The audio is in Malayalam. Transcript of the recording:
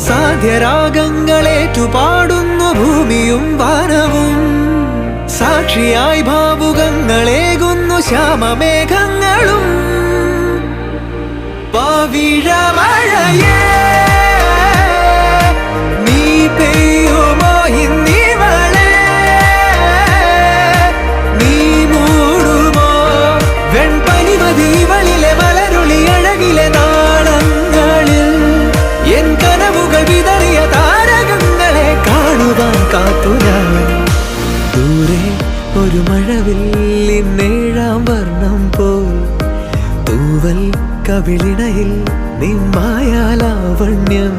സാധ്യരാഗങ്ങളേറ്റുപാടുന്നു ഭൂമിയും വാനവും. സാക്ഷിയായി ഭാവുകങ്ങളേകുന്നു ശ്യാമമേഘങ്ങളും. പവിഴമഴയേ നീ പെയ്യുമോ ഇന്നിവളെ, നീ മൂടുമോ വെൺപനിമതിവളിലെ മലരുളി അഴകിലെ നാളങ്ങളിൽ. എൻ കനവുകൾ വിതറിയ താരകങ്ങളെ കാണുവാൻ കാത്തു ഞാൻ. ദൂരെ ഒരു മഴവില്ലിൻ 7-ാം വർണ്ണം പോൽ തൂവൽ കവിളിണയിൽ നിൻ മായാലാവണ്യം.